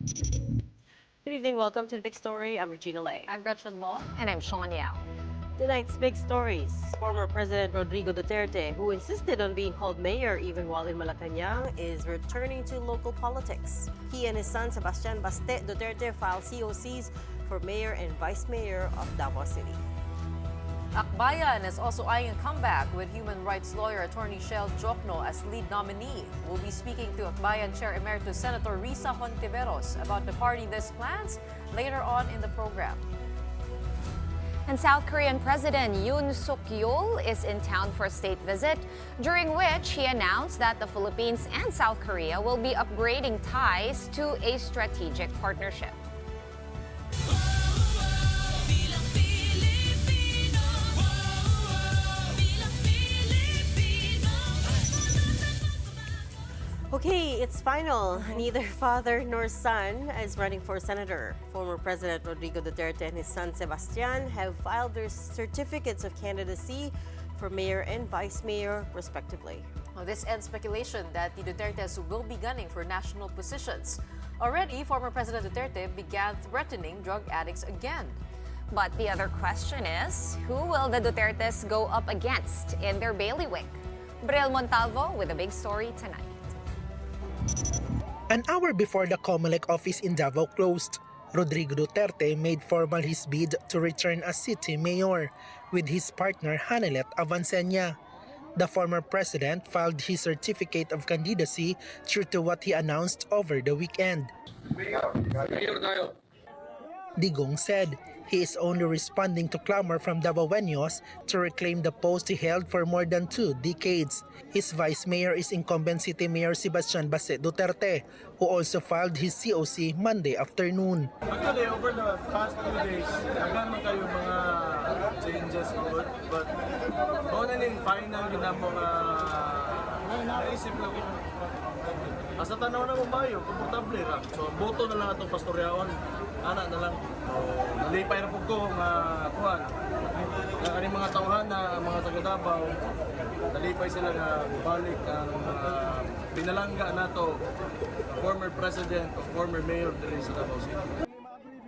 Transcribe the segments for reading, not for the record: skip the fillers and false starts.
Good evening, welcome to the Big Story. I'm Regina Lay. I'm Gretchen Law. And I'm Sean Yao. Tonight's big stories. Former President Rodrigo Duterte, who insisted on being called mayor even while in Malacanang, is returning to local politics. He and his son, Sebastian Baste Duterte, filed COCs for mayor and vice mayor of Davao City. Akbayan is also eyeing a comeback with human rights lawyer attorney Shell Jokno as lead nominee. We'll be speaking to Akbayan Chair Emeritus Senator Risa Hontiveros about the party-list plans later on in the program. And South Korean President Yoon Suk-yeol is in town for a state visit, during which he announced that the Philippines and South Korea will be upgrading ties to a strategic partnership. Okay, it's final. Neither father nor son is running for senator. Former President Rodrigo Duterte and his son Sebastian have filed their certificates of candidacy for mayor and vice mayor, respectively. Well, this ends speculation that the Dutertes will be gunning for national positions. Already, former President Duterte began threatening drug addicts again. But the other question is, who will the Dutertes go up against in their bailiwick? Briel Montalvo with a big story tonight. An hour before the Comelec office in Davao closed, Rodrigo Duterte made formal his bid to return as city mayor with his partner Hanelet Avancenia. The former president filed his certificate of candidacy true to what he announced over the weekend. Digong said he is only responding to clamor from Davaoeños to reclaim the post he held for more than 2 decades. His vice mayor is incumbent city mayor Sebastian Baste Duterte, who also filed his COC Monday afternoon. Actually, over the past 2 days, nagano kayo mga changes good, but kung ano yung final yun ang mga naisip ko. Asa tanaw na mo ba yun? Komportable ra. So, boto na lang itong pastoryaon. Anak na lang. Nalipay na po ko nga kuhan. Nga kaning mga tauhan na mga taga-Davao, nalipay sila nga balik ang pinalangga na to former president o former mayor diri sa Davao City.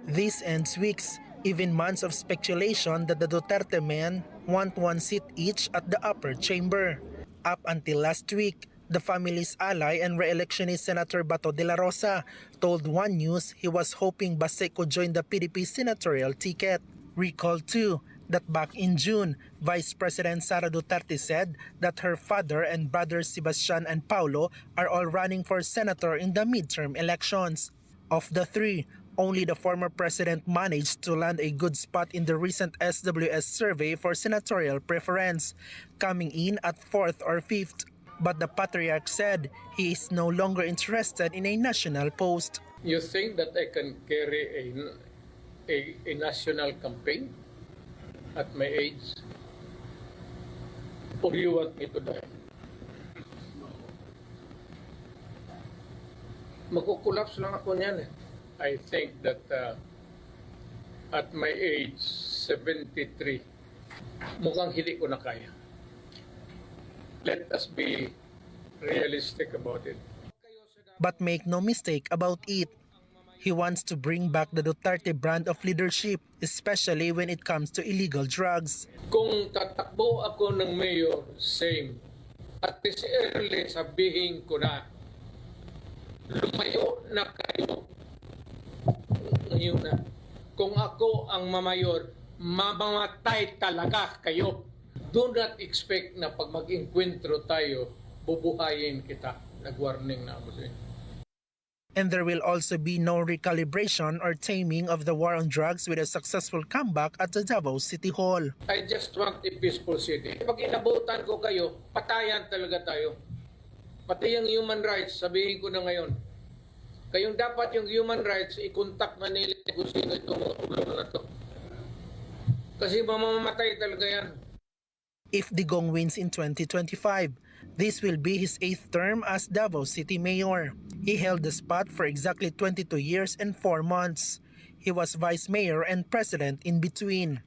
This ends weeks, even months of speculation that the Duterte men want 1 seat each at the upper chamber. Up until last week, the family's ally and re-electionist Senator Bato de la Rosa told One News he was hoping Baste could join the PDP senatorial ticket. Recall too that back in June, Vice President Sara Duterte said that her father and brothers Sebastian and Paulo are all running for senator in the midterm elections. Of the 3, only the former president managed to land a good spot in the recent SWS survey for senatorial preference, coming in at 4th or 5th. But the patriarch said he is no longer interested in a national post. You think that I can carry a national campaign at my age? Or you want me to die? Magkukulaps lang ako niyan eh. I think that at my age, 73, mukhang hindi ko na kaya. Let us be realistic about it. But make no mistake about it, he wants to bring back the Duterte brand of leadership, especially when it comes to illegal drugs. Kung tatakbo ako ng mayor, same. At this early, sabihin ko na, lumayo na kayo. Ngayon na. Kung ako ang mamayor, mamamatay talaga kayo. Do not expect na pag mag-enkwentro tayo, bubuhayin kita. Nag-warning na ako sa inyo. And there will also be no recalibration or taming of the war on drugs with a successful comeback at the Davao City Hall. I just want a peaceful city. Pag inabutan ko kayo, patayan talaga tayo. Pati yung human rights, sabihin ko na ngayon. Kayong dapat yung human rights, i-contact na nila kung sino itong ulo na to. Kasi mamamatay talaga yan. If Digong wins in 2025, this will be his 8th term as Davao City Mayor. He held the spot for exactly 22 years and 4 months. He was Vice Mayor and President in between.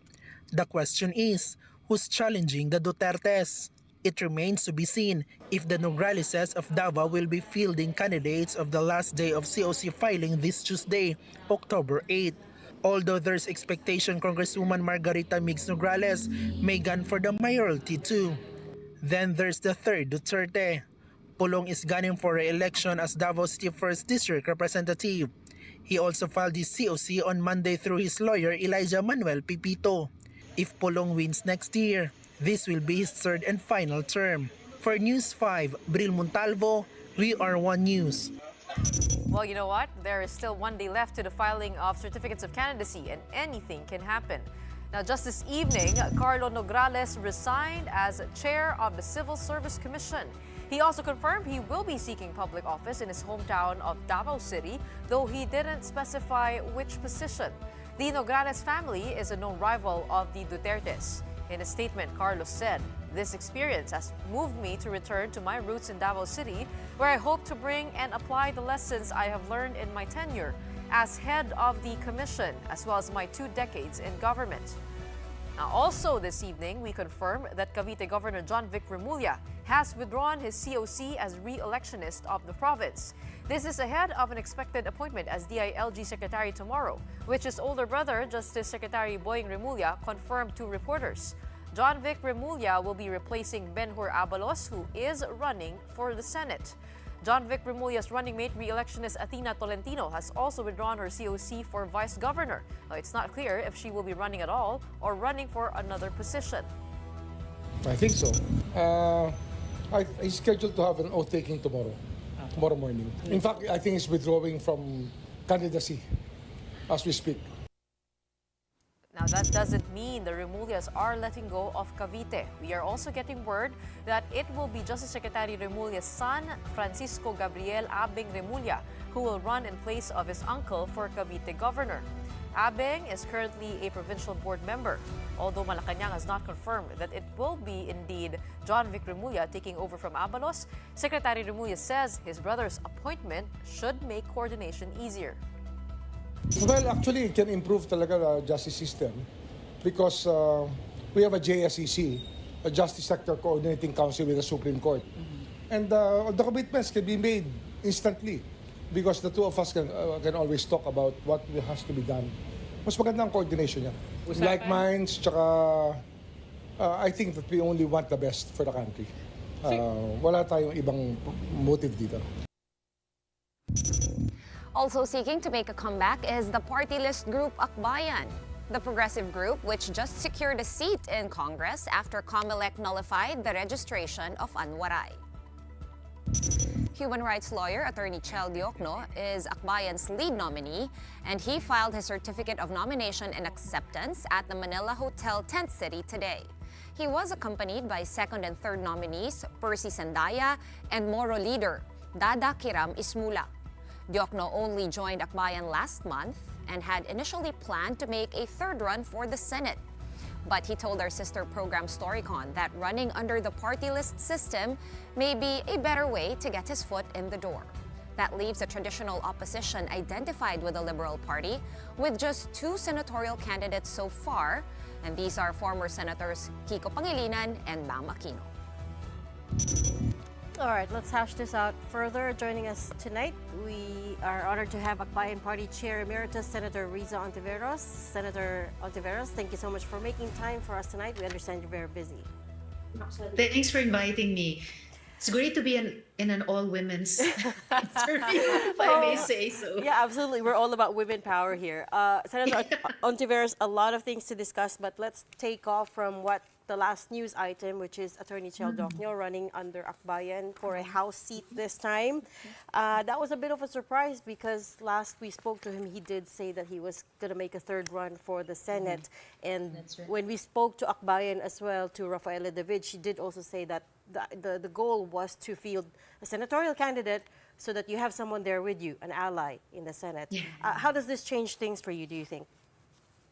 The question is, who's challenging the Dutertes? It remains to be seen if the Nogralises of Davao will be fielding candidates of the last day of COC filing this Tuesday, October 8. Although there's expectation Congresswoman Margarita Mix Nograles may gun for the mayoralty too. Then there's the third Duterte. Pulong is gunning for re-election as Davao City 1st District Representative. He also filed his COC on Monday through his lawyer Elijah Manuel Pipito. If Pulong wins next year, this will be his third and final term. For News 5, Bril Montalvo, We Are One News. Well, you know what? There is still 1 day left to the filing of certificates of candidacy, and anything can happen. Now, just this evening, Carlo Nograles resigned as chair of the Civil Service Commission. He also confirmed he will be seeking public office in his hometown of Davao City, though he didn't specify which position. The Nograles family is a known rival of the Dutertes. In a statement, Carlos said, "This experience has moved me to return to my roots in Davao City, where I hope to bring and apply the lessons I have learned in my tenure as head of the commission, as well as my 2 decades in government." Now, also this evening, we confirm that Cavite Governor John Vic Remulla has withdrawn his COC as re-electionist of the province. This is ahead of an expected appointment as DILG Secretary tomorrow, which his older brother, Justice Secretary Boying Remulla, confirmed to reporters. John Vic Remulla will be replacing Benhur Abalos, who is running for the Senate. John Vic Remulla's running mate, re-electionist Athena Tolentino, has also withdrawn her COC for vice governor. Now, it's not clear if she will be running at all or running for another position. I think so. He's scheduled to have an oath taking tomorrow morning. In fact, I think he's withdrawing from candidacy as we speak. Now, that doesn't mean the Remullas are letting go of Cavite. We are also getting word that it will be Justice Secretary Remulla's son, Francisco Gabriel Abeng Remulla, who will run in place of his uncle for Cavite governor. Abeng is currently a provincial board member, although Malacanang has not confirmed that it will be indeed John Vic Remulla taking over from Abalos. Secretary Remulla says his brother's appointment should make coordination easier. Well, actually, it can improve talaga the justice system because we have a JSEC, a Justice Sector Coordinating Council with the Supreme Court. And the commitments can be made instantly because the two of us can always talk about what has to be done. Mas maganda ang coordination niya. Like minds, tsaka I think that we only want the best for the country. Wala tayong ibang motive dito. Also seeking to make a comeback is the party list group Akbayan. The progressive group, which just secured a seat in Congress after COMELEC nullified the registration of Anwaray. Human rights lawyer Attorney Chel Diokno is Akbayan's lead nominee, and he filed his certificate of nomination and acceptance at the Manila Hotel Tent City today. He was accompanied by second and third nominees Percy Sandaya and Moro leader Dada Kiram Ismula. Diokno only joined Akbayan last month and had initially planned to make a third run for the Senate. But he told our sister program Storycon that running under the party list system may be a better way to get his foot in the door. That leaves a traditional opposition identified with the Liberal Party with just 2 senatorial candidates so far, and these are former Senators Kiko Pangilinan and Bam Aquino. All right, let's hash this out further. Joining us tonight, we are honored to have Akbayan Party Chair Emeritus Senator Riza Ontiveros. Senator Ontiveros, thank you so much for making time for us tonight. We understand you're very busy. Thanks for inviting me. It's great to be in an all-women's interview, if I may say so. Yeah, absolutely. We're all about women power here. Senator Ontiveros, a lot of things to discuss, but let's take off from what the last news item, which is Attorney Chel Diokno running under Akbayan for a House seat this time. That was a bit of a surprise because last we spoke to him, he did say that he was going to make a third run for the Senate. And That's right. when we spoke to Akbayan as well, to Rafaela David, she did also say that the goal was to field a senatorial candidate so that you have someone there with you, an ally in the Senate. Yeah. How does this change things for you, do you think?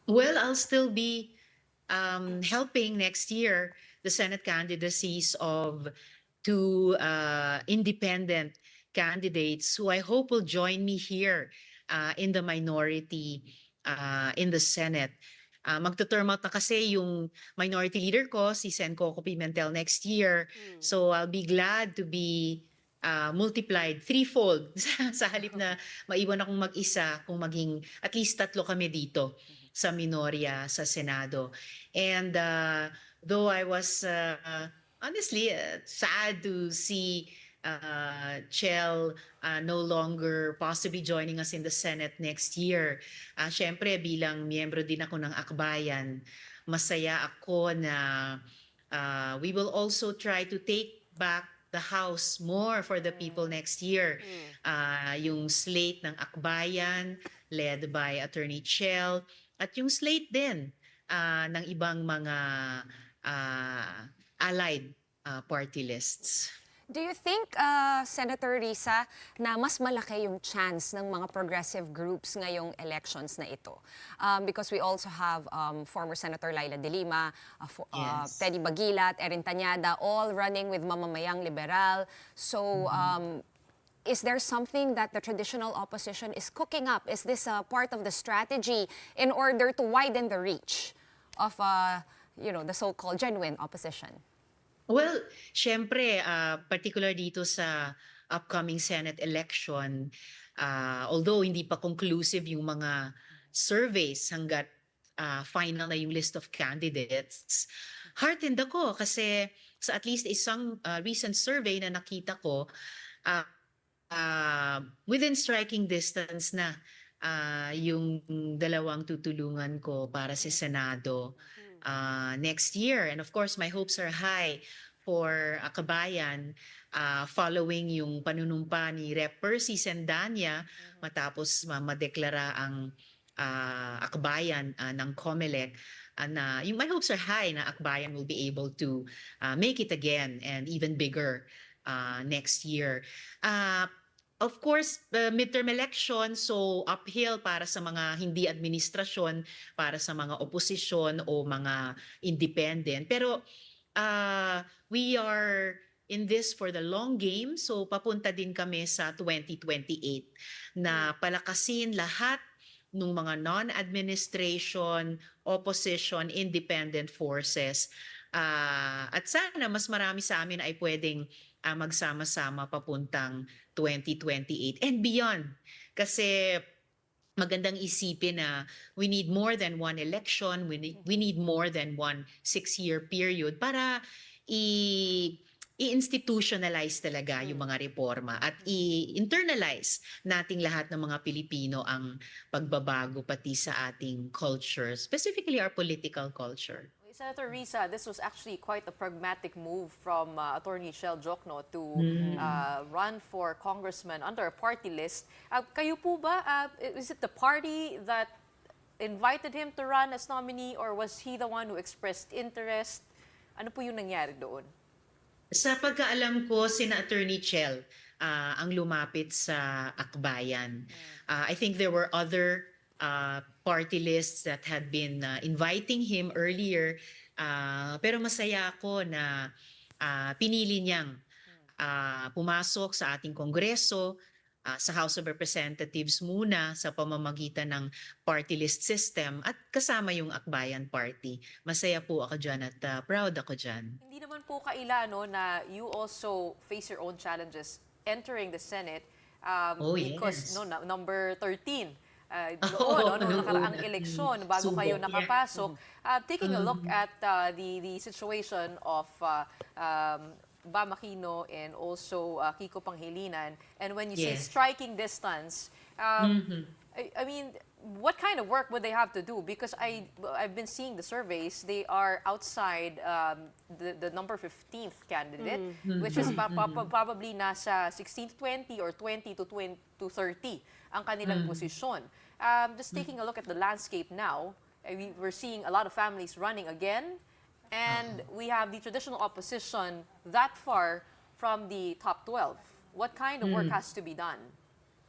Well, I'll still be helping next year the Senate candidacies of 2 independent candidates who I hope will join me here in the minority in the Senate. magto-term out na kasi yung minority leader ko, si Sen Coco Pimentel, next year. So I'll be glad to be multiplied threefold sa halip na maiwan akong mag-isa kung maging at least 3 kami dito sa minorya sa Senado. And though I was honestly sad to see Chel no longer possibly joining us in the Senate next year. Syempre bilang miyembro din ako ng Akbayan, masaya ako na we will also try to take back the House more for the people next year. Yung slate ng Akbayan led by Attorney Chel at yung slate din ng ibang mga allied party lists. Do you think, Senator Risa, na mas malaki yung chance ng mga progressive groups ngayong elections na ito? Because we also have former Senator Laila De Lima, Yes. Teddy Bagilat, Erin Tanyada, all running with mamamayang liberal. So, is there something that the traditional opposition is cooking up? Is this a part of the strategy in order to widen the reach of, the so-called genuine opposition? Well, syempre, particular dito sa upcoming Senate election, although hindi pa conclusive yung mga surveys hanggat final na yung list of candidates, heartened ako kasi sa at least isang recent survey na nakita ko, within striking distance na yung dalawang tutulungan ko para sa Senado next year. And of course, my hopes are high for Akbayan following yung panunumpa ni Rep. Percy Sendanya matapos madeklara ang Akbayan ng COMELEC. My hopes are high na Akbayan will be able to make it again and even bigger next year. Of course, midterm election, so uphill para sa mga hindi administrasyon, para sa mga oposisyon o mga independent. Pero we are in this for the long game, so papunta din kami sa 2028 na palakasin lahat ng mga non-administration, opposition, independent forces. At sana mas marami sa amin ay pwedeng magsama-sama papuntang 2028 and beyond. Kasi magandang isipin na we need more than one election, we need more than one 6-year period para i-institutionalize talaga yung mga reforma at i-internalize nating lahat ng mga Pilipino ang pagbabago pati sa ating culture, specifically our political culture. Senator Risa, this was actually quite a pragmatic move from Attorney Shell Jokno to run for congressman under a party list. Kayo po ba, is it the party that invited him to run as nominee or was he the one who expressed interest? Ano po yung nangyari doon? Sa pagkaalam ko, sina Attorney Chel ang lumapit sa Akbayan. I think there were other party lists that had been inviting him earlier. Pero masaya ako na pinili niyang pumasok sa ating Kongreso, sa House of Representatives muna sa pamamagitan ng party list system at kasama yung Akbayan Party. Masaya po ako dyan at proud ako dyan. Hindi naman po kaila na you also face your own challenges entering the Senate because yes. number 13 noong nakaraang eleksyon bago kayo nakapasok. Taking a look at the situation of Bam Aquino and also Kiko Panghilinan, and when you say striking distance, I mean, what kind of work would they have to do? Because I've been seeing the surveys, they are outside the number 15th candidate, which is probably nasa 16 to 20 or 20 to 30 ang kanilang posisyon. Just taking a look at the landscape now, we're seeing a lot of families running again, and we have the traditional opposition that far from the top 12. What kind of work has to be done,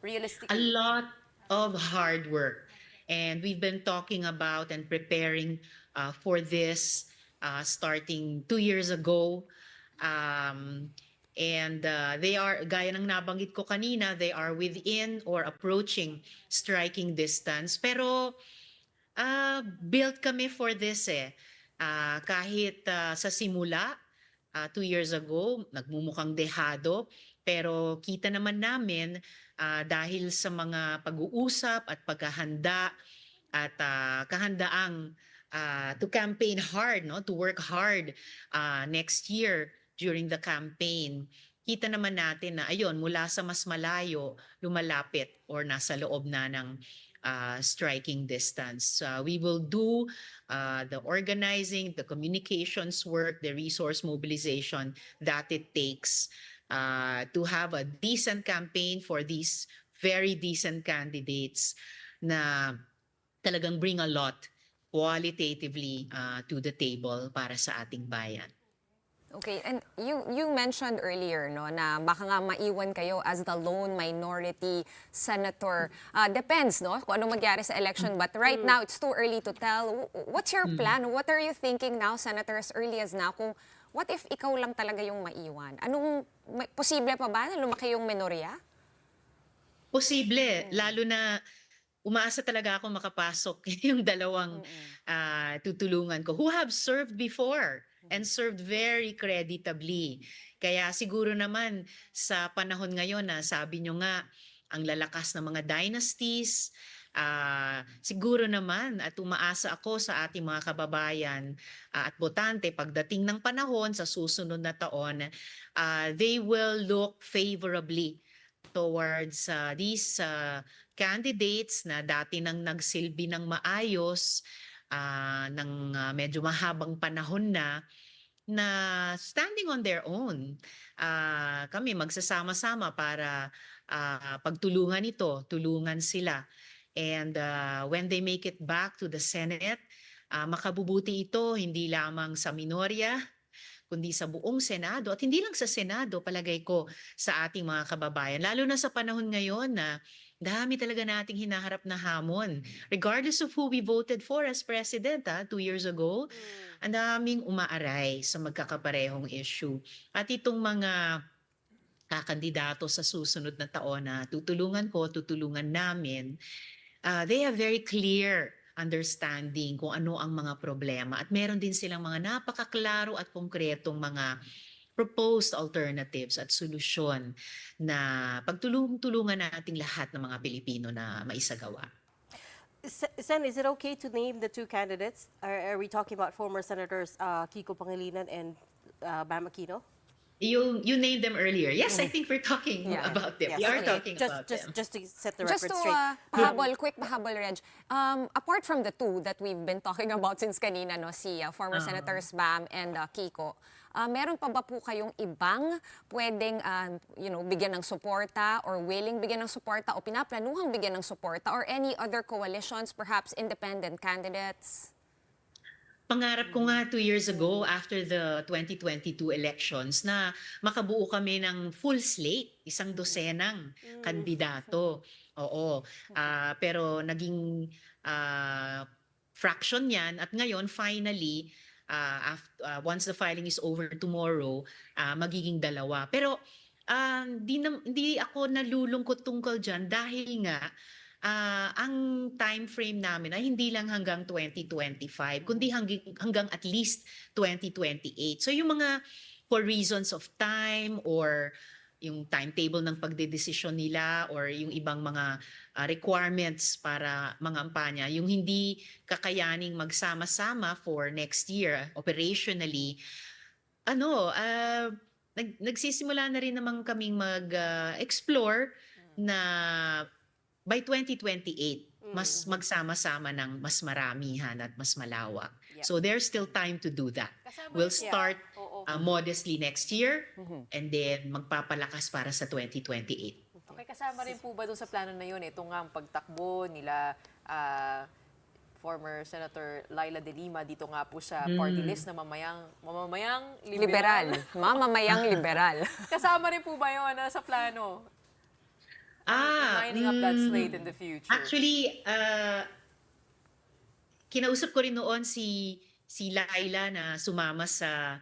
realistically? A lot of hard work. And we've been talking about and preparing for this starting 2 years ago. And they are, gaya ng nabanggit ko kanina, they are within or approaching striking distance. Pero Built kami for this eh. Kahit sa simula, 2 years ago, nagmumukhang dehado, pero kita naman namin dahil sa mga pag-uusap at paghahanda at kahandaang to campaign hard, no, to work hard next year during the campaign. Kita naman natin na ayun, mula sa mas malayo, lumalapit or nasa loob na ng striking distance. We will do the organizing, the communications work, the resource mobilization that it takes to have a decent campaign for these very decent candidates na talagang bring a lot qualitatively to the table para sa ating bayan. Okay, and you mentioned earlier no na baka nga maiwan kayo as the lone minority senator. Depends no kung ano mangyari sa election, but right now it's too early to tell. What's your plan? What are you thinking now, Senator, as early as now? Kung what if ikaw lang talaga yung maiwan? Posible pa ba na lumaki yung minorya? Posible, lalo na umaasa talaga ako makapasok yung dalawang tutulungan ko who have served before and served very creditably. Kaya siguro naman sa panahon ngayon na sabi nyo nga ang lalakas ng mga dynasties, siguro naman at umaasa ako sa ating mga kababayan at botante pagdating ng panahon sa susunod na taon, they will look favorably towards these candidates na dati nang nagsilbi ng maayos ng medyo mahabang panahon na standing on their own. Kami magsasama-sama para pagtulungan ito, tulungan sila. And when they make it back to the Senate, makabubuti ito hindi lamang sa minorya, kundi sa buong Senado at hindi lang sa Senado, palagay ko sa ating mga kababayan. Lalo na sa panahon ngayon na dami talaga nating hinaharap na hamon. Regardless of who we voted for as president 2 years ago, ang daming umaaray sa magkakaparehong issue. At itong mga kakandidato sa susunod na taon na tutulungan ko, tutulungan namin, they have very clear understanding kung ano ang mga problema. At meron din silang mga napakaklaro at konkretong mga proposed alternatives at solusyon na pagtulungan nating lahat ng mga Pilipino na maisagawa. Sen, is it okay to name the two candidates? Are we talking about former Senators Kiko Pangilinan and Bam Aquino? You named them earlier. Yes, I think we're talking about them. Yes, We are okay. talking about them. Just to set the record Just to straight. quick pahabol, Reg. Apart from the two that we've been talking about since kanina, no, si former Senators Bam and Kiko, meron pa ba po kayong ibang pwedeng bigyan ng suporta or willing bigyan ng suporta o pinaplanuhang bigyan ng suporta or any other coalitions, perhaps independent candidates? Pangarap ko nga 2 years ago after the 2022 elections na makabuo kami ng full slate, isang dosenang kandidato. Oo. Pero naging fraction yan at ngayon finally once the filing is over tomorrow, magiging dalawa. Pero di ako nalulungkot tungkol dyan dahil nga ang time frame namin ay hindi lang hanggang 2025, kundi hanggang at least 2028. So yung mga for reasons of time or yung timetable ng pagdedesisyon nila or yung ibang mga requirements para mangampanya, yung hindi kakayaning magsama-sama for next year operationally, nagsisimula na rin naman kaming mag-explore na by 2028, mas magsama-sama ng mas maramihan at mas malawak. So there's still time to do that. We'll start modestly next year and then magpapalakas para sa 2028. Okay, kasama rin po ba doon sa plano na yun, ito nga ang pagtakbo nila former Senator Laila De Lima dito nga po sa party list na mamamayang liberal. Mamamayang liberal. Kasama rin po ba yun sa plano? Lining up that slate in the future. Actually, kinausap ko rin noon si Laila na sumama sa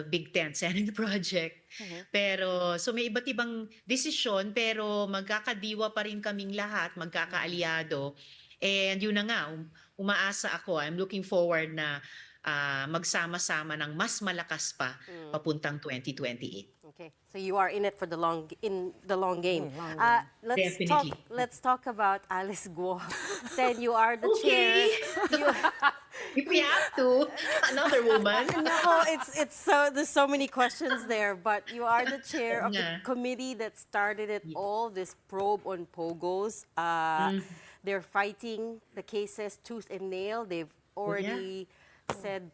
Big Tent Senate Project. Pero, so may iba't ibang desisyon, pero magkakadiwa pa rin kaming lahat, magkakaalyado. And yun na nga, umaasa ako, I'm looking forward na magsama-sama ng mas malakas pa papuntang 2028. Okay, so you are in it for the long game. Definitely. Let's talk about Alice Guo. Said you are the Okay. chair. You, If we have to, another woman. no, it's so there's so many questions there, but you are the chair of the Yeah. committee that started it all. This probe on POGOs. They're fighting the cases tooth and nail. They've already said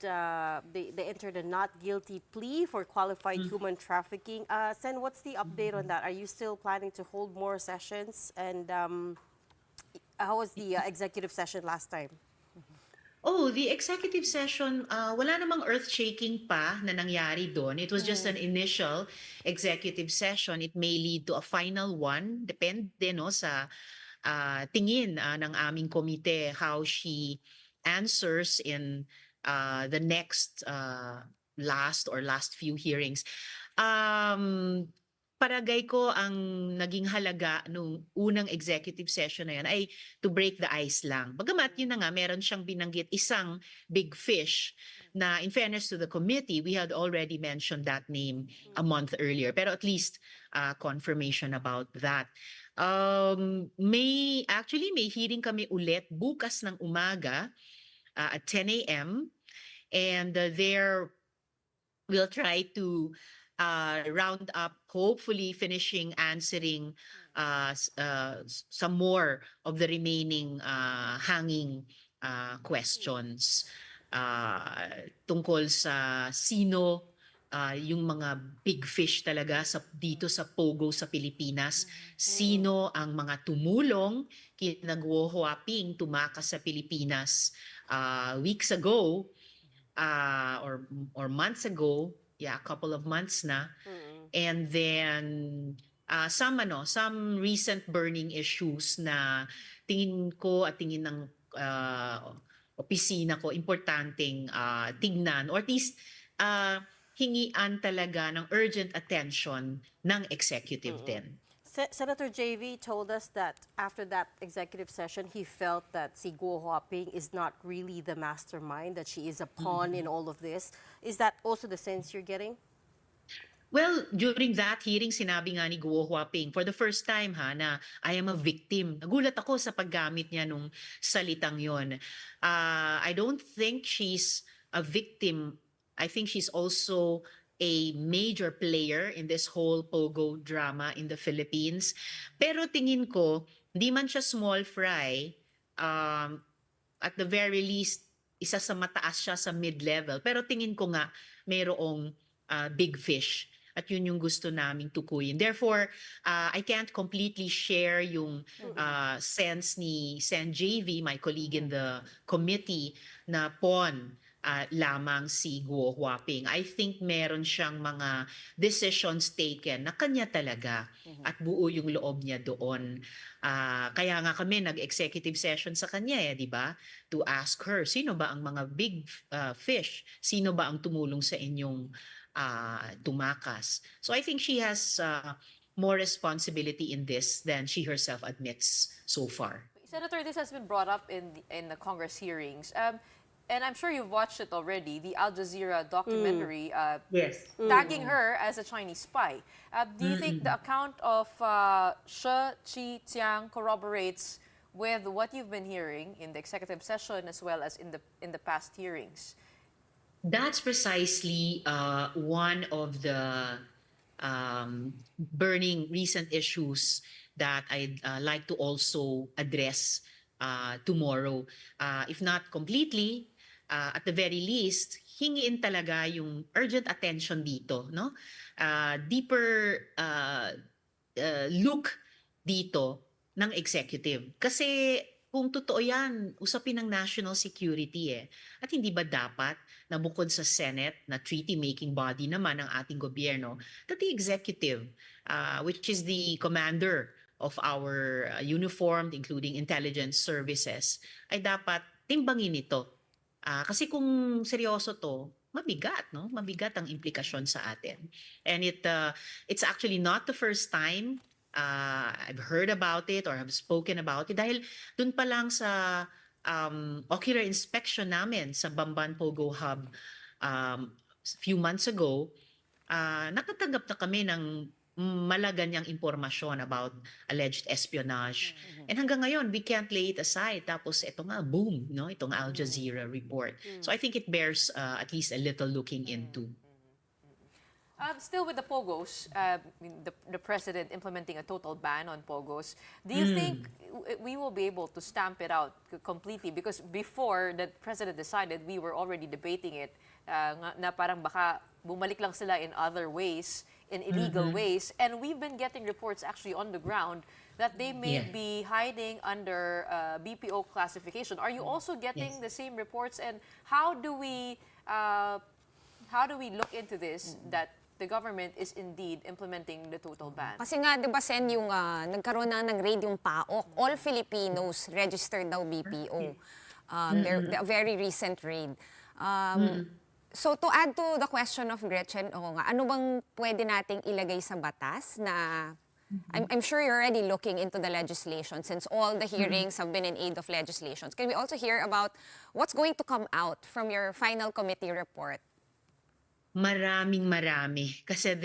they entered a not guilty plea for qualified human trafficking. Sen, what's the update on that? Are you still planning to hold more sessions? And how was the executive session last time? Oh, the executive session, wala namang earth-shaking pa na nangyari doon. It was just an initial executive session. It may lead to a final one. Depende no, sa tingin ng aming komite how she answers in the next last few hearings. Palagay ko ang naging halaga nung unang executive session na yan ay to break the ice lang. Bagamat yun na nga, meron siyang binanggit isang big fish na in fairness to the committee, we had already mentioned that name a month earlier. Pero at least confirmation about that. May hearing kami ulit bukas ng umaga at 10 a.m. And there we'll try to round up, hopefully finishing answering some more of the remaining hanging questions tungkol sa sino yung mga big fish talaga dito sa POGO sa Pilipinas. Sino ang mga tumulong kina Guo Huaping tumakas sa Pilipinas weeks ago or months ago, a couple of months na. And then some recent burning issues na tingin ko at tingin ng opisina ko importanteng tignan or at least hingian talaga ng urgent attention ng executive din. Senator JV told us that after that executive session, he felt that si Guo Huaping is not really the mastermind, that she is a pawn in all of this. Is that also the sense you're getting? Well, during that hearing, sinabi nga ni Guo Huaping, for the first time na I am a victim. Nagulat ako sa paggamit niya nung salitang yon. I don't think she's a victim. I think she's also a major player in this whole POGO drama in the Philippines. Pero tingin ko, hindi man siya small fry, at the very least, isa sa mataas siya sa mid-level. Pero tingin ko nga, mayroong big fish. At yun yung gusto naming tukuyin. Therefore, I can't completely share yung sense ni Sen JV, my colleague in the committee, na pawn lamang si Guo Huaping. I think meron siyang mga decisions taken na kanya talaga at buo yung loob niya doon. Kaya nga kami nag-executive session sa kanya di ba? To ask her, sino ba ang mga big fish? Sino ba ang tumulong sa inyong tumakas? So I think she has more responsibility in this than she herself admits so far. Senator, this has been brought up in the Congress hearings. And I'm sure you've watched it already, the Al Jazeera documentary Yes. tagging her as a Chinese spy. Do you think the account of She Chi-Tiang corroborates with what you've been hearing in the executive session as well as in the past hearings? That's precisely one of the burning recent issues that I'd like to also address tomorrow. If not completely, at the very least, hingiin talaga yung urgent attention dito, no? Deeper look dito ng executive. Kasi kung totoo yan, usapin ng national security At hindi ba dapat na bukod sa Senate na treaty-making body naman ng ating gobyerno, that the executive, which is the commander of our uniformed, including intelligence services, ay dapat timbangin ito. Kasi kung seryoso to, mabigat, no? Mabigat ang implikasyon sa atin. And it's actually not the first time I've heard about it or have spoken about it dahil dun pa lang sa ocular inspection namin sa Bamban Pogo Hub a few months ago, nakatanggap na kami ng malaganyang impormasyon about alleged espionage. And hanggang ngayon, we can't lay it aside. Tapos ito nga, boom, no? Itong Al Jazeera report. So I think it bears at least a little looking into. Still with the POGOs, the president implementing a total ban on POGOs, do you think we will be able to stamp it out completely? Because before the president decided, we were already debating it, na parang baka bumalik lang sila in other ways, in illegal ways. And we've been getting reports actually on the ground that they may be hiding under BPO classification. Are you also getting the same reports? And how do we look into this, that the government is indeed implementing the total ban? Kasi nga, di ba, Sen, yung nagkaroon na ng raid yung PAOK, all Filipinos registered daw BPO. They're a very recent raid. So to add to the question of Gretchen, ano bang pwede nating ilagay sa batas na I'm sure you're already looking into the legislation since all the hearings have been in aid of legislations. Can we also hear about what's going to come out from your final committee report? Marami. Kasi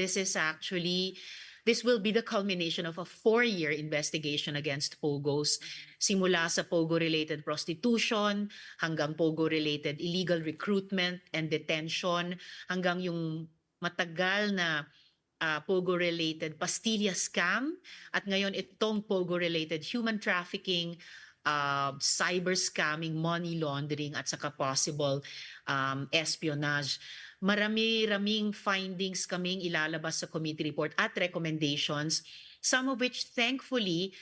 this will be the culmination of a 4-year investigation against POGOs. Simula sa POGO-related prostitution, hanggang POGO-related illegal recruitment and detention, hanggang yung matagal na POGO-related pastilla scam, at ngayon itong POGO-related human trafficking, cyber scamming, money laundering, at saka possible espionage. Marami-raming findings kaming ilalabas sa committee report at recommendations, some of which thankfully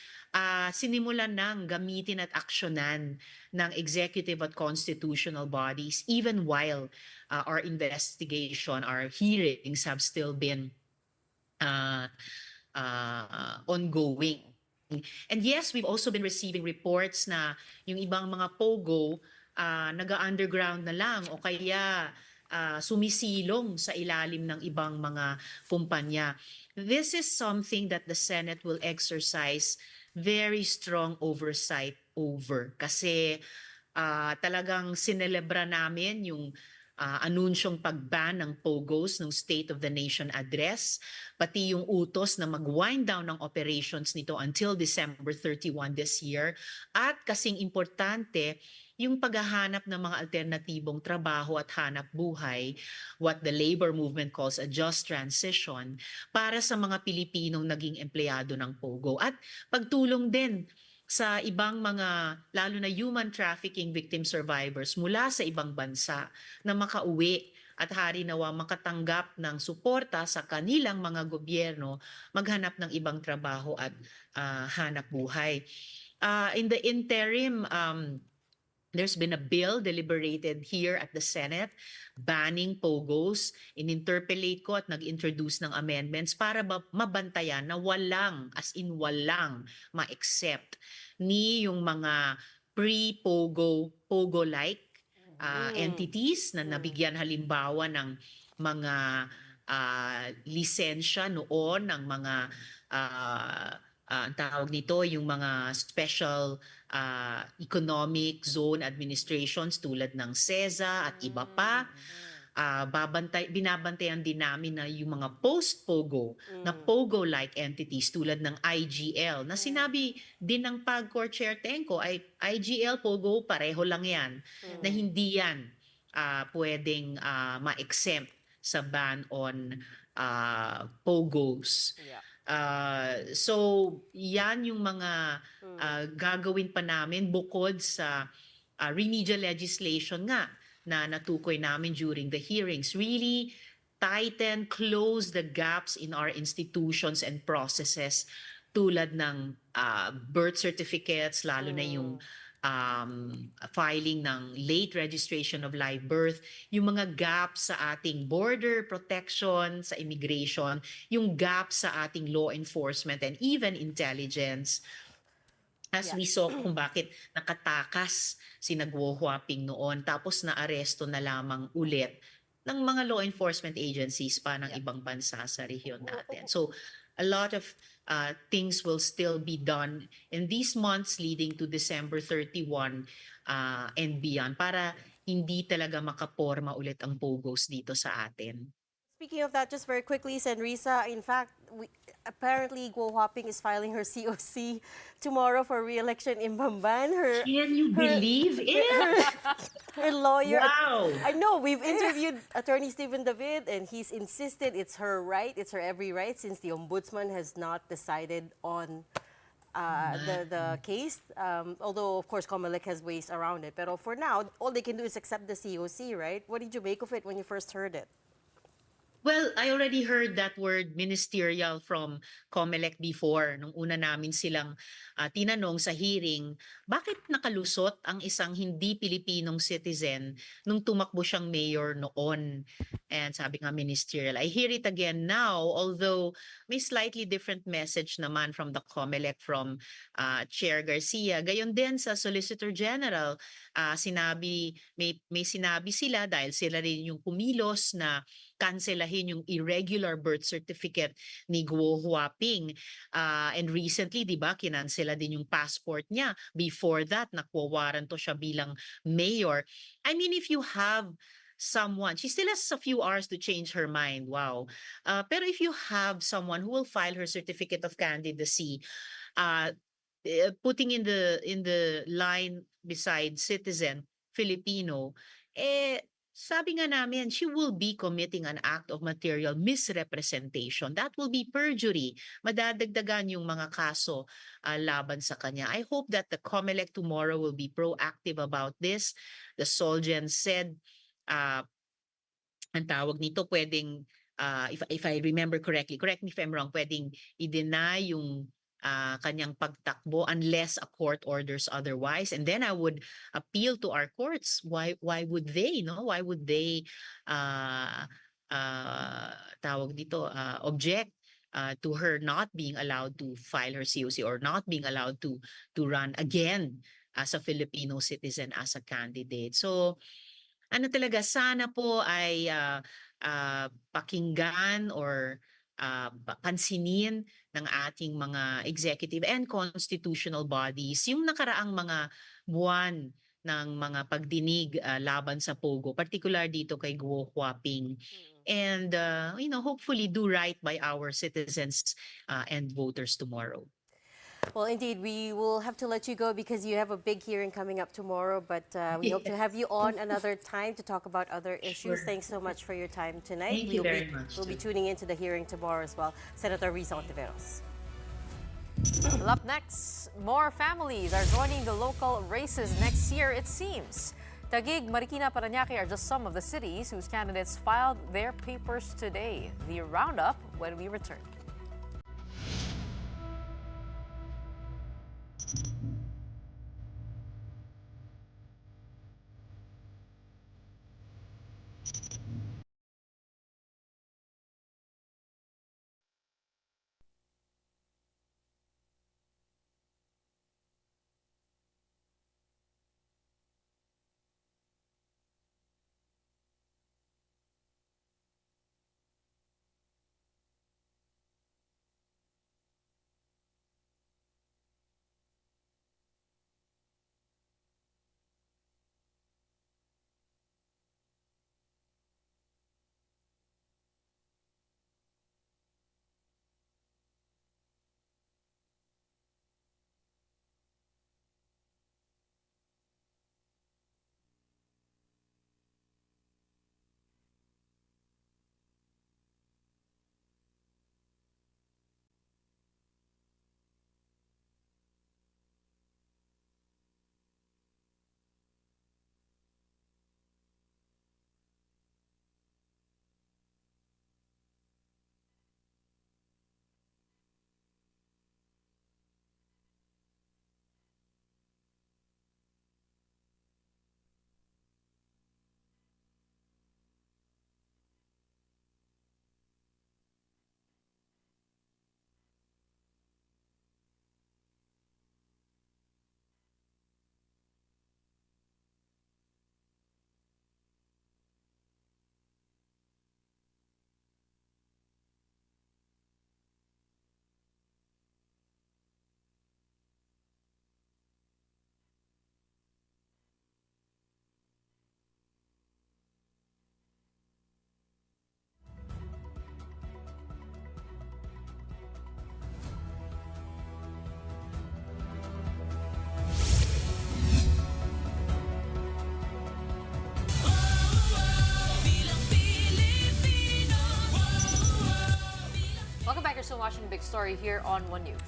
sinimulan nang gamitin at aksyonan ng executive at constitutional bodies even while our investigation, our hearings have still been ongoing. And yes, we've also been receiving reports na yung ibang mga POGO naga-underground na lang o kaya sumisilong sa ilalim ng ibang mga kumpanya. This is something that the Senate will exercise very strong oversight over. Kasi talagang sinelebra namin yung anunsyong pag-ban ng POGOs ng State of the Nation Address, pati yung utos na mag-wind down ng operations nito until December 31 this year. At kasing importante, yung paghahanap ng mga alternatibong trabaho at hanap buhay, what the labor movement calls a just transition, para sa mga Pilipinong naging empleyado ng POGO. At pagtulong din sa ibang mga, lalo na human trafficking victim survivors mula sa ibang bansa na makauwi at hari nawa makatanggap ng suporta sa kanilang mga gobyerno, maghanap ng ibang trabaho at hanap buhay. In the interim, there's been a bill deliberated here at the Senate banning POGOs. In-interpellate ko at nag-introduce ng amendments para mabantayan na walang, as in walang, ma-accept ni yung mga pre-POGO, POGO-like entities na nabigyan halimbawa ng mga lisensya noon ng mga ang tawag nito yung mga special economic zone administrations tulad ng CEZA at iba pa. Binabantayan din namin na yung mga post-POGO na POGO-like entities tulad ng IGL na sinabi din ng PAGCOR Chair Tenko ay IGL, POGO, pareho lang yan na hindi yan pwedeng ma-exempt sa ban on POGOs. Yeah. So, yan yung mga gagawin pa namin bukod sa remedial legislation nga na natukoy namin during the hearings. Really tighten, close the gaps in our institutions and processes tulad ng birth certificates, lalo na yung filing ng late registration of live birth, yung mga gaps sa ating border protection, sa immigration, yung gaps sa ating law enforcement and even intelligence. As we saw kung bakit nakatakas si Guo Huaping noon tapos naaresto na lamang ulit ng mga law enforcement agencies pa ng ibang bansa sa rehiyon natin. So a lot of things will still be done in these months leading to December 31 and beyond para hindi talaga makaporma ulit ang POGOs dito sa atin. Speaking of that, just very quickly, Senrisa, in fact, apparently Guo Huaping is filing her COC tomorrow for re-election in Bamban. Can you believe it? Her lawyer. Wow. I know, we've interviewed Attorney Stephen David, and he's insisted it's her right, it's her every right, since the ombudsman has not decided on the case. Although, of course, Comelec has ways around it. But for now, all they can do is accept the COC, right? What did you make of it when you first heard it? Well, I already heard that word ministerial from Comelec before. Nung una namin silang tinanong sa hearing, bakit nakalusot ang isang hindi Pilipinong citizen nung tumakbo siyang mayor noon? And sabi nga ministerial. I hear it again now, although may slightly different message naman from the Comelec from Chair Garcia. Gayon din sa Solicitor General, may sinabi sila dahil sila rin yung kumilos na kanselahin yung irregular birth certificate ni Guo Huaping. And recently, di ba, kinansela din yung passport niya. Before that, nakwawaranto siya bilang mayor. I mean, if you have someone, she still has a few hours to change her mind. Wow. Pero if you have someone who will file her certificate of candidacy, putting in the line beside citizen Filipino, sabi nga namin, she will be committing an act of material misrepresentation. That will be perjury. Madadagdagan yung mga kaso laban sa kanya. I hope that the Comelec tomorrow will be proactive about this. The Solgen said, ang tawag nito, pwedeng, if I remember correctly, correct me if I'm wrong, pwedeng i-deny yung kanyang pagtakbo unless a court orders otherwise. And then I would appeal to our courts. Why would they, no? Why would they tawag dito, object to her not being allowed to file her COC or not being allowed to run again as a Filipino citizen as a candidate. So ano talaga, sana po ay pakinggan or pansinin ng ating mga executive and constitutional bodies yung nakaraang mga buwan ng mga pagdinig laban sa POGO, particular dito kay Guo Huaping. And hopefully do right by our citizens and voters tomorrow. Well, indeed, we will have to let you go because you have a big hearing coming up tomorrow, but we hope to have you on another time to talk about other issues. Sure. Thanks so much for your time tonight. Thank you very much. We'll be tuning into the hearing tomorrow as well. Senator Risa Ontiveros. Well, up next, more families are joining the local races next year, it seems. Taguig, Marikina, Parañaque are just some of the cities whose candidates filed their papers today. The roundup when we return. watching Big Story here on One News.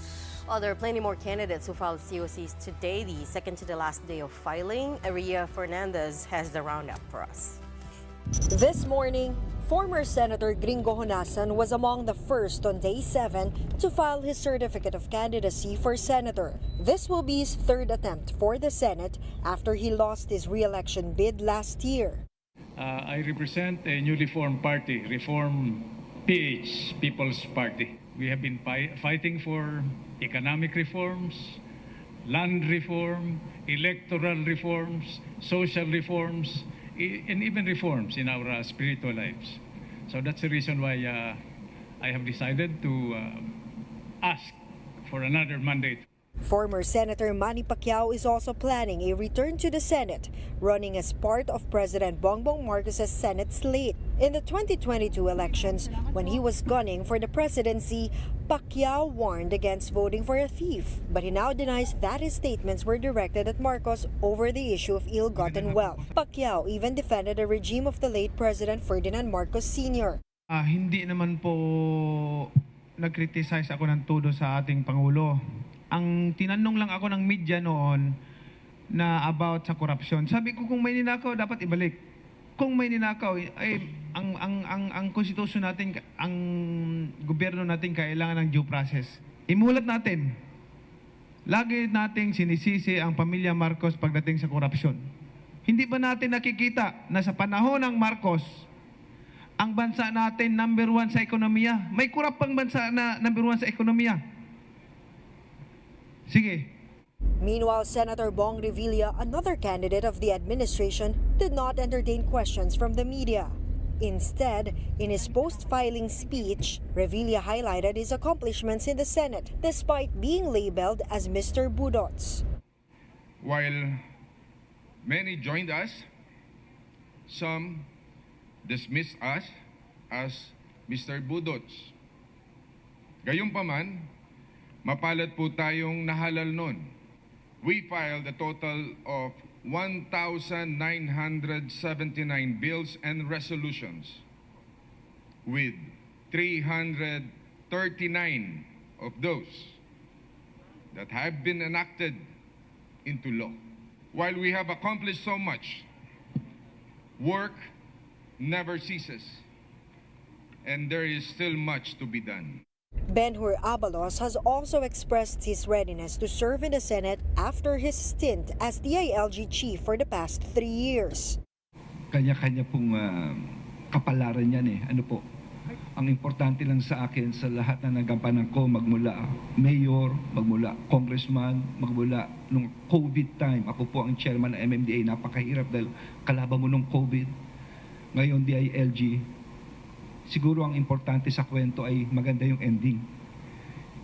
Well, there are plenty more candidates who filed COCs today, the second to the last day of filing. Aria Fernandez has the roundup for us. This morning, former Senator Gringo Honasan was among the first on day 7 to file his certificate of candidacy for senator. This will be his third attempt for the Senate after he lost his re-election bid last year. I represent a newly formed party, Reform PH, People's Party. We have been fighting for economic reforms, land reform, electoral reforms, social reforms, and even reforms in our spiritual lives. So that's the reason why I have decided to ask for another mandate. Former Senator Manny Pacquiao is also planning a return to the Senate, running as part of President Bongbong Marcos's Senate slate. In the 2022 elections, when he was gunning for the presidency, Pacquiao warned against voting for a thief, but he now denies that his statements were directed at Marcos over the issue of ill-gotten wealth. Pacquiao even defended the regime of the late President Ferdinand Marcos Sr. Hindi naman po nag-criticize ako ng todo sa ating Pangulo. Ang tinanong lang ako ng media noon na about sa korupsyon. Sabi ko kung may ninakaw dapat ibalik. Kung may ninakaw ay ang konstitusyon natin, ang gobyerno natin kailangan ng due process. Imulat natin. Lagi nating sinisisi ang pamilya Marcos pagdating sa korupsyon. Hindi ba natin nakikita na sa panahon ng Marcos, ang bansa natin number 1 sa ekonomiya? May kurap pang bansa na number 1 sa ekonomiya. Sige. Meanwhile, Senator Bong Revilla, another candidate of the administration, did not entertain questions from the media. Instead, in his post-filing speech, Revilla highlighted his accomplishments in the Senate, despite being labeled as Mr. Budots. While many joined us, some dismissed us as Mr. Budots. Gayunpaman, mapalad po tayong nahalal nun. We filed a total of 1,979 bills and resolutions, with 339 of those that have been enacted into law. While we have accomplished so much, work never ceases, and there is still much to be done. Ben-Hur Abalos has also expressed his readiness to serve in the Senate after his stint as DILG chief for the past 3 years. Kanya-kanya pong kapalaran yan eh. Ano po? Ang importante lang sa akin sa lahat na nagampanan ko, magmula mayor, magmula congressman, magmula nung COVID time. Ako po ang chairman ng MMDA. Napakahirap dahil kalaban mo nung COVID. Ngayon DILG. Siguro ang importante sa kwento ay maganda yung ending.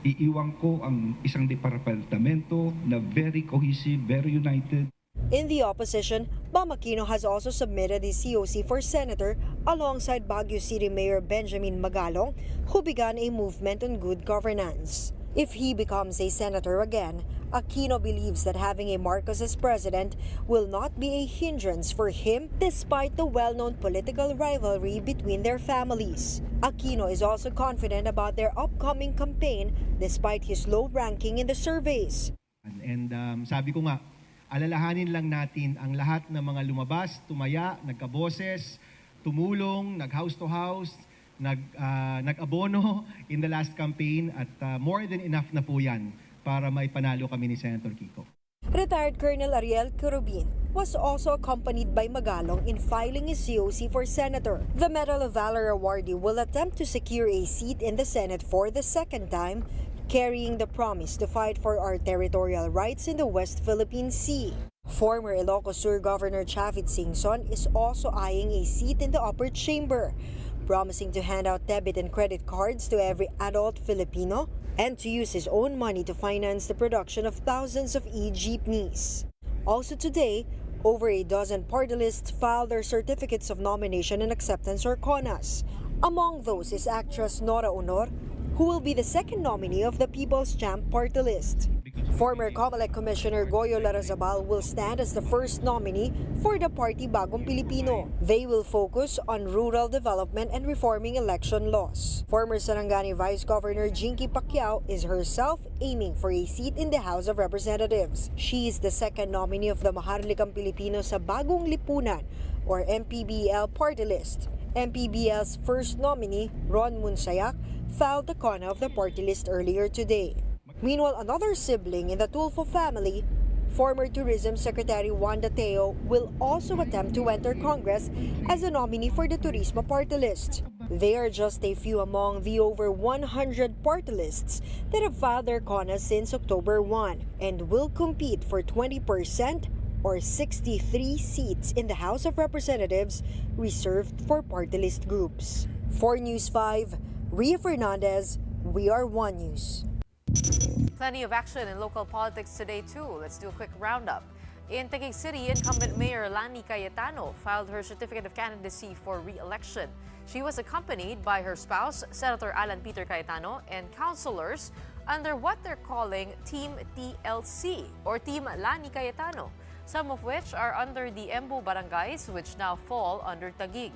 Iiwan ko ang isang departamento na very cohesive, very united. In the opposition, Bam Aquino has also submitted his COC for senator alongside Baguio City Mayor Benjamin Magalong, who began a movement on good governance. If he becomes a senator again, Aquino believes that having a Marcos as president will not be a hindrance for him despite the well-known political rivalry between their families. Aquino is also confident about their upcoming campaign despite his low ranking in the surveys. And sabi ko nga, alalahanin lang natin ang lahat ng mga lumabas, tumaya, nagkaboses, tumulong, nag-house to house, nag-abono in the last campaign at more than enough na po yan para may panalo kami ni Senator Kiko. Retired Colonel Ariel Curubin was also accompanied by Magalong in filing his COC for senator. The Medal of Valor awardee will attempt to secure a seat in the Senate for the second time, carrying the promise to fight for our territorial rights in the West Philippine Sea. Former Ilocos Sur Governor Chavit Singson is also eyeing a seat in the upper chamber, promising to hand out debit and credit cards to every adult Filipino and to use his own money to finance the production of thousands of e-jeepneys. Also today, over a dozen party lists filed their certificates of nomination and acceptance or CONAs. Among those is actress Nora Honor, who will be the second nominee of the People's Champ party list. Former COMELEC Commissioner Goyo Larrazabal will stand as the first nominee for the party Bagong Pilipino. They will focus on rural development and reforming election laws. Former Sarangani Vice Governor Jinky Pacquiao is herself aiming for a seat in the House of Representatives. She is the second nominee of the Maharlikang Pilipino sa Bagong Lipunan or MPBL party list. MPBL's first nominee, Ron Munsayak, filed the CONA of the party list earlier today. Meanwhile, another sibling in the Tulfo family, former Tourism Secretary Wanda Teo, will also attempt to enter Congress as a nominee for the Turismo party list. They are just a few among the over 100 party lists that have filed their CONA since October 1 and will compete for 20% or 63 seats in the House of Representatives reserved for party list groups. For News 5, Ria Fernandez, We Are One News. Plenty of action in local politics today, too. Let's do a quick roundup. In Taguig City, incumbent Mayor Lani Cayetano filed her certificate of candidacy for re-election. She was accompanied by her spouse, Senator Alan Peter Cayetano, and councilors under what they're calling Team TLC or Team Lani Cayetano, some of which are under the Embu barangays, which now fall under Taguig.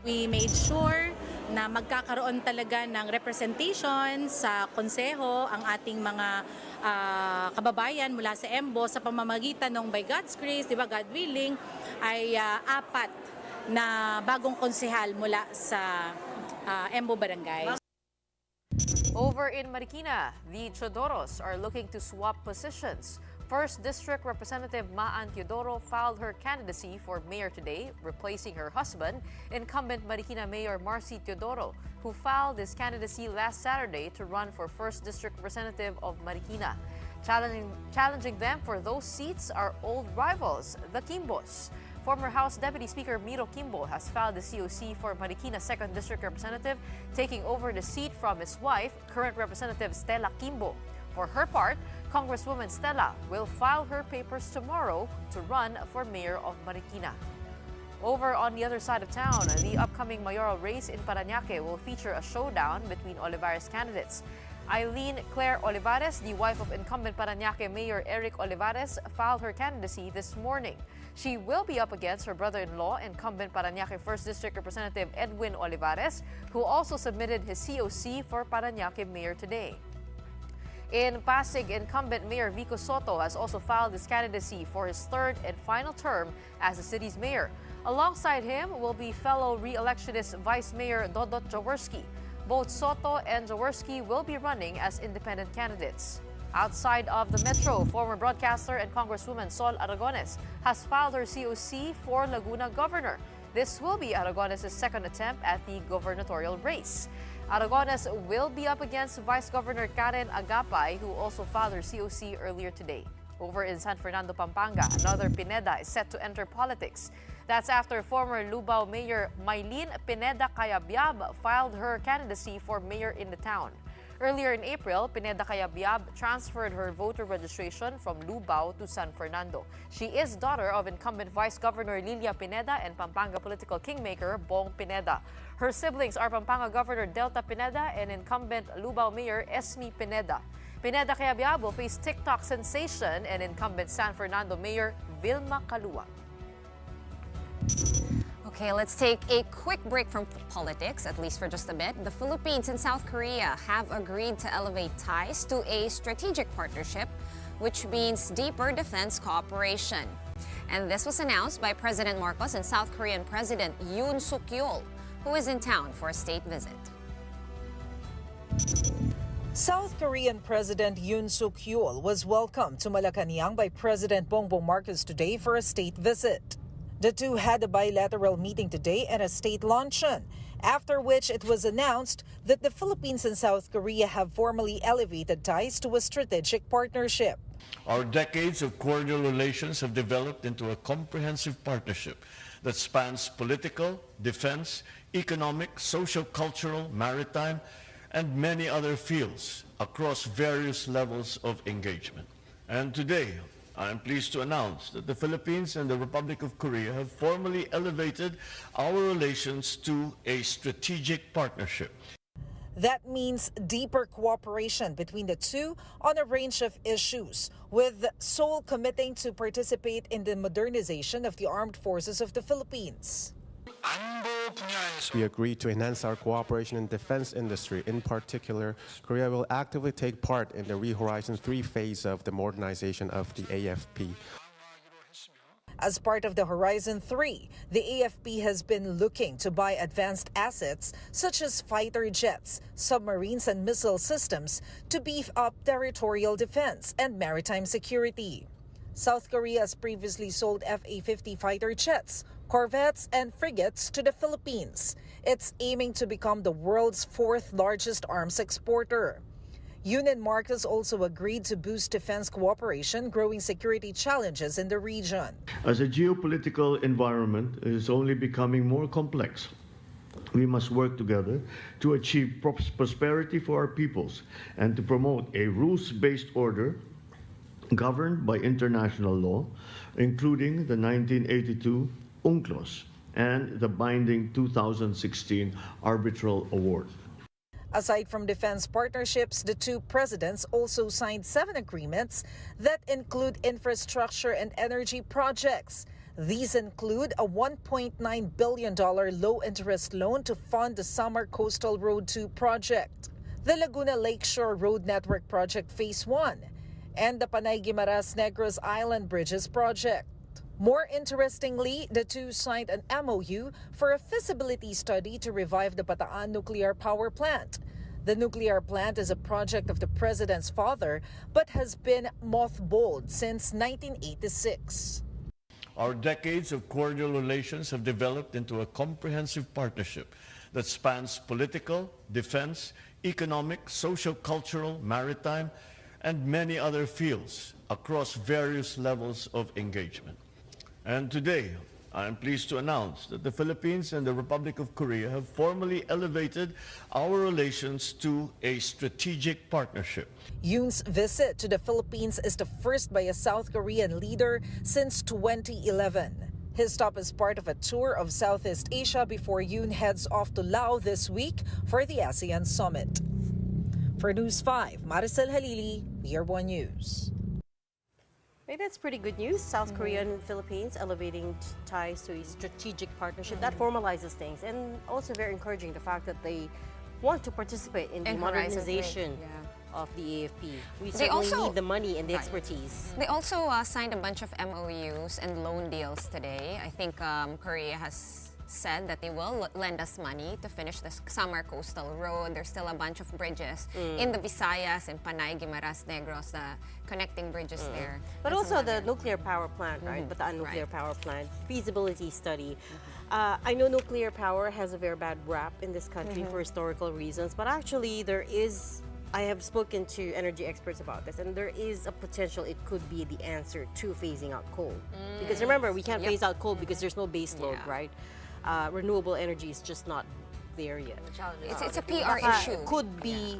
We made sure na magkakaroon talaga ng representation sa konseho ang ating mga kababayan mula sa Embo sa pamamagitan ng by God's grace, di ba, God willing, ay 4 na bagong konsehal mula sa Embo Barangay. Over in Marikina, the Chodoros are looking to swap positions. First District Representative Maan Teodoro filed her candidacy for mayor today, replacing her husband, incumbent Marikina Mayor Marcy Teodoro, who filed his candidacy last Saturday to run for First District Representative of Marikina. Challenging them for those seats are old rivals, the Kimbos. Former House Deputy Speaker Miro Kimbo has filed the COC for Marikina 2nd District Representative, taking over the seat from his wife, current Representative Stella Kimbo. For her part, Congresswoman Stella will file her papers tomorrow to run for mayor of Marikina. Over on the other side of town, the upcoming mayoral race in Parañaque will feature a showdown between Olivares candidates. Eileen Claire Olivares, the wife of incumbent Parañaque Mayor Eric Olivares, filed her candidacy this morning. She will be up against her brother-in-law, incumbent Parañaque 1st District Representative Edwin Olivares, who also submitted his COC for Parañaque Mayor today. In Pasig, incumbent Mayor Vico Soto has also filed his candidacy for his third and final term as the city's mayor. Alongside him will be fellow re-electionist Vice Mayor Dodot Jaworski. Both Soto and Jaworski will be running as independent candidates. Outside of the metro, former broadcaster and Congresswoman Sol Aragones has filed her COC for Laguna Governor. This will be Aragones' second attempt at the gubernatorial race. Aragones will be up against Vice Governor Karen Agapay, who also filed her COC earlier today. Over in San Fernando, Pampanga, another Pineda is set to enter politics. That's after former Lubao Mayor Maylene Pineda Cayabyab filed her candidacy for mayor in the town. Earlier in April, Pineda Cayabyab transferred her voter registration from Lubao to San Fernando. She is daughter of incumbent Vice Governor Lilia Pineda and Pampanga political kingmaker Bong Pineda. Her siblings are Pampanga Governor Delta Pineda and incumbent Lubao Mayor Esme Pineda. Pineda Cayabyab will face TikTok sensation and incumbent San Fernando Mayor Vilma Calua. Okay, let's take a quick break from politics, at least for just a bit. The Philippines and South Korea have agreed to elevate ties to a strategic partnership, which means deeper defense cooperation. And this was announced by President Marcos and South Korean President Yoon Suk-yeol, who is in town for a state visit. South Korean President Yoon Suk-yeol was welcomed to Malacanang by President Bongbong Marcos today for a state visit. The two had a bilateral meeting today at a state luncheon, after which it was announced that the Philippines and South Korea have formally elevated ties to a strategic partnership. Our decades of cordial relations have developed into a comprehensive partnership that spans political, defense, economic, social-cultural, maritime, and many other fields across various levels of engagement. And today, I am pleased to announce that the Philippines and the Republic of Korea have formally elevated our relations to a strategic partnership. That means deeper cooperation between the two on a range of issues, with Seoul committing to participate in the modernization of the armed forces of the Philippines. We agreed to enhance our cooperation in defense industry. In particular, Korea will actively take part in the Re-Horizon 3 phase of the modernization of the AFP. As part of the Horizon 3, the AFP has been looking to buy advanced assets such as fighter jets, submarines, and missile systems to beef up territorial defense and maritime security. South Korea has previously sold F-A-50 fighter jets, corvettes, and frigates to the Philippines. It's aiming to become the world's fourth largest arms exporter. Yoon and Marcos also agreed to boost defense cooperation, growing security challenges in the region. As the geopolitical environment is only becoming more complex, we must work together to achieve prosperity for our peoples and to promote a rules-based order governed by international law, including the 1982 UNCLOS and the binding 2016 Arbitral Award. Aside from defense partnerships, the two presidents also signed 7 agreements that include infrastructure and energy projects. These include a $1.9 billion low-interest loan to fund the Samar Coastal Road 2 project, the Laguna Lakeshore Road Network Project Phase 1, and the Panay-Guimaras Negros Island Bridges project. More interestingly, the two signed an MOU for a feasibility study to revive the Bataan nuclear power plant. The nuclear plant is a project of the president's father, but has been mothballed since 1986. Our decades of cordial relations have developed into a comprehensive partnership that spans political, defense, economic, social-cultural, maritime, and many other fields across various levels of engagement. And today, I am pleased to announce that the Philippines and the Republic of Korea have formally elevated our relations to a strategic partnership. Yoon's visit to the Philippines is the first by a South Korean leader since 2011. His stop is part of a tour of Southeast Asia before Yoon heads off to Laos this week for the ASEAN Summit. For News 5, Maricel Halili, Year 1 News. Maybe that's pretty good news. South Korea and Philippines elevating ties to a strategic partnership. That formalizes things, and also very encouraging the fact that they want to participate in the modernization of the AFP. We certainly need the money and the expertise. They also signed a bunch of MOUs and loan deals today. I think Korea has said that they will lend us money to finish the Samar Coastal Road. There's still a bunch of bridges in the Visayas and Panay, Guimaras, Negros, the connecting bridges there. But also the nuclear power plant, right? Bataan nuclear power plant, feasibility study. I know nuclear power has a very bad rap in this country for historical reasons, but actually I have spoken to energy experts about this, and there is a potential it could be the answer to phasing out coal. Because remember, we can't phase out coal because there's no base load, right? Renewable energy is just not there yet. It's a PR issue. It could be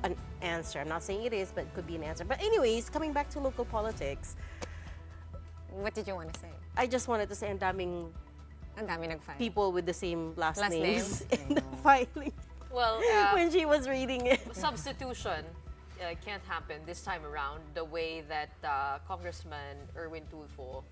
an answer. I'm not saying it is, but it could be an answer. But anyways, coming back to local politics. What did you want to say? I just wanted to say ang daming nag-file. People with the same last names in the filing. Well, when she was reading it. Substitution can't happen this time around the way that Congressman Erwin Tulfo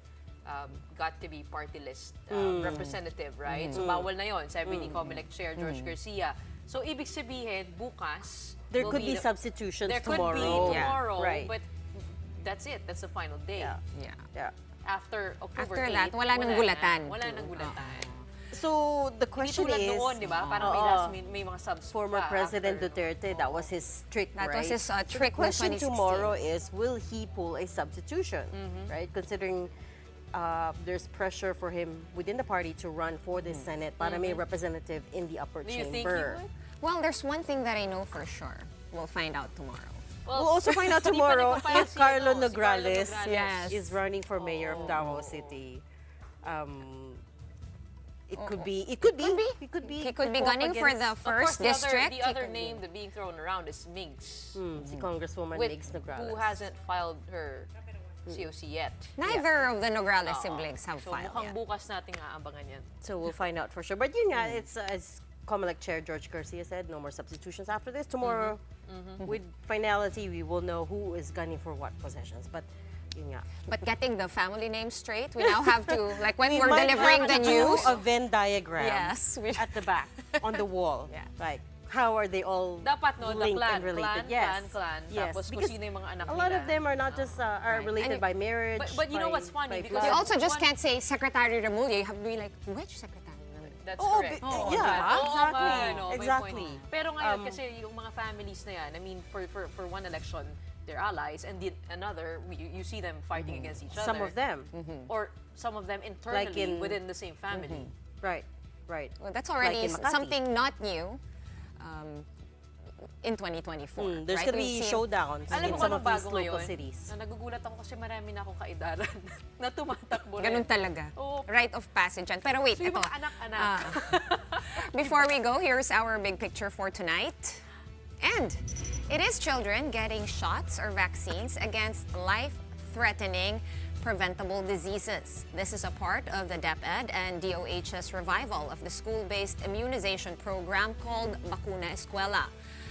got to be party list representative, right? So bawal na yon, sabi ni COMELEC Chair George Garcia. So ibig sabihin, bukas there could be substitutions tomorrow. There could be tomorrow, right. But that's it. That's the final day. Yeah. After October 8, that, wala nang gulatan. Wala nang gulatan. So the question is, noon, di ba? Parang may mga subs former President Duterte, that was his trick, right? That was his trick. The question tomorrow is, will he pull a substitution, right? Considering there's pressure for him within the party to run for the Senate para may representative in the upper chamber. Do you think he would? Well, there's one thing that I know for sure. We'll find out tomorrow. We'll also find out tomorrow if Carlo Nograles Yes. is running for mayor of Davao City. It could be. He could be gunning for the first district. The other name that's being thrown around is Migs. Si Congresswoman Migs Nograles. Who hasn't filed her COC yet. Neither of the Nograles siblings have filed mukhang yet. bukas nating aabangan yan. So we'll find out for sure. But yun nga, it's as COMELEC Chair George Garcia said, no more substitutions after this. Tomorrow, with finality, we will know who is gunning for what possessions. But yun nga. But getting the family name straight, we now have to, like when We we're might delivering have the to do news. a Venn diagram Yes, at the back, on the wall. Yeah. Like, how are they all Dapat no, the linked clan, and related? clan, Yes. clan. Yes, Tapos kung because sino yung mga anak a lot nila. of them are not just are related And by marriage. But you know by- what's funny? by Because You blood. also just can't say Secretary Remulla. You have to be like, which secretary? That's Oo, correct. bi- Oo, yeah, nga. Oo exactly. nga, no, may Exactly. point. Pero ngayon kasi yung mga families na yan, I mean, for one election, they're allies, and another, you see them fighting against each other. Some of them. Or some of them internally within the same family. Right, right. Well, that's Like already in Makati. something not new in 2024. There's right? gonna We've be seen- showdowns Alam in mo some anong of these bago local ngayon? cities. Na nagugulat ako kasi marami na akong kaedaran na tumatakbo Ganun rin. talaga. Oo. Rite of passage yan. Pero wait, So yung ito. mga anak-anak. Before we go, here's our big picture for tonight. And it is children getting shots or vaccines against life-threatening preventable diseases. This is a part of the DepEd and DOH's revival of the school-based immunization program called Bakuna Eskwela.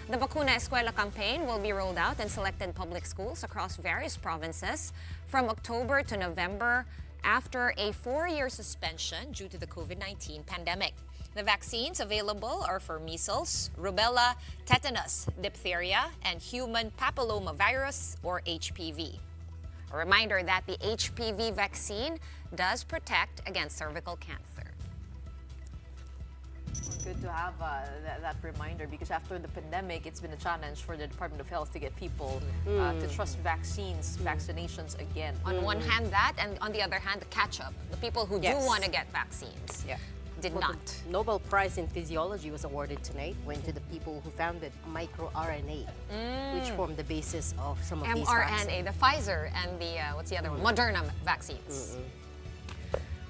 The Bakuna Eskwela campaign will be rolled out in selected public schools across various provinces from October to November after a 4-year suspension due to the COVID-19 pandemic. The vaccines available are for measles, rubella, tetanus, diphtheria, and human papillomavirus or HPV. A reminder that the HPV vaccine does protect against cervical cancer. Good to have that reminder because after the pandemic, it's been a challenge for the Department of Health to get people to trust vaccinations again. On one hand, that, and on the other hand, the catch-up. The people who Yes. do want to get vaccines did Well, not. the Nobel Prize in Physiology was awarded tonight, went to the people who founded microRNA, which formed the basis of some of these vaccines. mRNA, the Pfizer, and the, what's the other one? Moderna vaccines.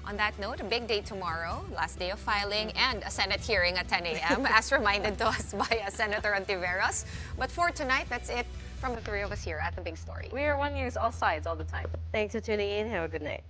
On that note, a big day tomorrow, last day of filing, and a Senate hearing at 10 a.m., as reminded to us by Senator Ontiveros. But for tonight, that's it from the three of us here at The Big Story. We are One News, all sides, all the time. Thanks for tuning in. Have a good night.